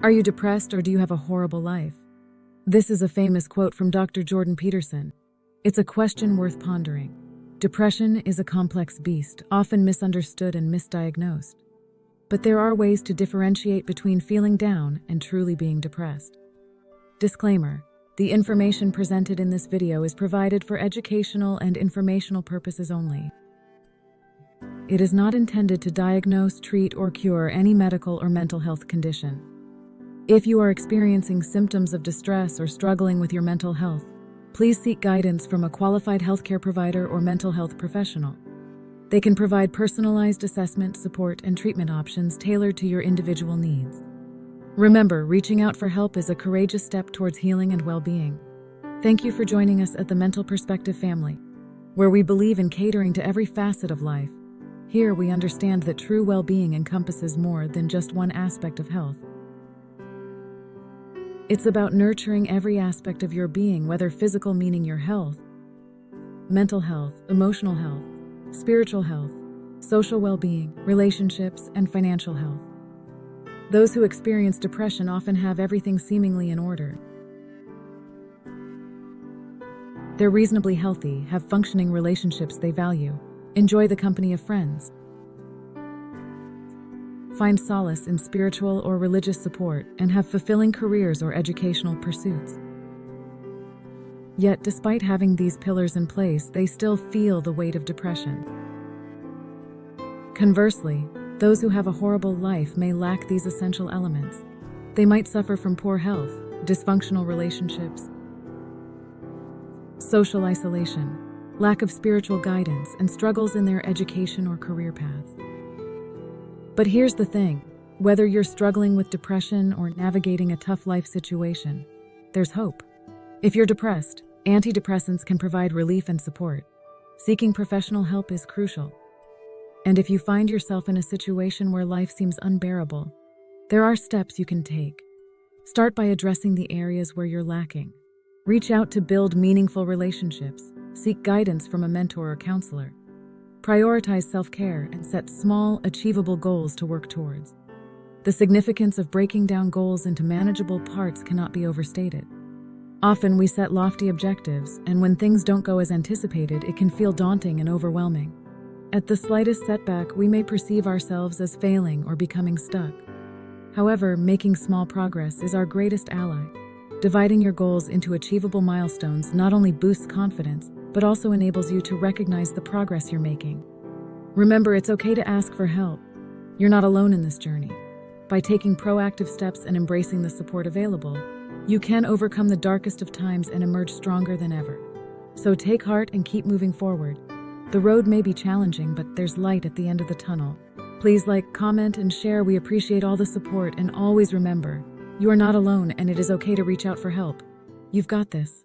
Are you depressed or do you have a horrible life? This is a famous quote from Dr. Jordon Peterson. It's a question worth pondering. Depression is a complex beast, often misunderstood and misdiagnosed. But there are ways to differentiate between feeling down and truly being depressed. Disclaimer: the information presented in this video is provided for educational and informational purposes only. It is not intended to diagnose, treat, or cure any medical or mental health condition. If you are experiencing symptoms of distress or struggling with your mental health, please seek guidance from a qualified healthcare provider or mental health professional. They can provide personalized assessment, support, and treatment options tailored to your individual needs. Remember, reaching out for help is a courageous step towards healing and well-being. Thank you for joining us at the Mental Perspective family, where we believe in catering to every facet of life. Here we understand that true well-being encompasses more than just one aspect of health. It's about nurturing every aspect of your being, whether physical, meaning your health, mental health, emotional health, spiritual health, social well-being, relationships, and financial health. Those who experience depression often have everything seemingly in order. They're reasonably healthy, have functioning relationships they value, enjoy the company of friends, find solace in spiritual or religious support, and have fulfilling careers or educational pursuits. Yet, despite having these pillars in place, they still feel the weight of depression. Conversely, those who have a horrible life may lack these essential elements. They might suffer from poor health, dysfunctional relationships, social isolation, lack of spiritual guidance, and struggles in their education or career paths. But here's the thing: whether you're struggling with depression or navigating a tough life situation, there's hope. If you're depressed, antidepressants can provide relief and support. Seeking professional help is crucial. And if you find yourself in a situation where life seems unbearable, there are steps you can take. Start by addressing the areas where you're lacking. Reach out to build meaningful relationships. Seek guidance from a mentor or counselor. Prioritize self-care and set small, achievable goals to work towards. The significance of breaking down goals into manageable parts cannot be overstated. Often we set lofty objectives, and when things don't go as anticipated, it can feel daunting and overwhelming. At the slightest setback, we may perceive ourselves as failing or becoming stuck. However, making small progress is our greatest ally. Dividing your goals into achievable milestones not only boosts confidence, but also enables you to recognize the progress you're making. Remember, it's okay to ask for help. You're not alone in this journey. By taking proactive steps and embracing the support available, you can overcome the darkest of times and emerge stronger than ever. So take heart and keep moving forward. The road may be challenging, but there's light at the end of the tunnel. Please like, comment, and share. We appreciate all the support, and always remember, you are not alone and it is okay to reach out for help. You've got this.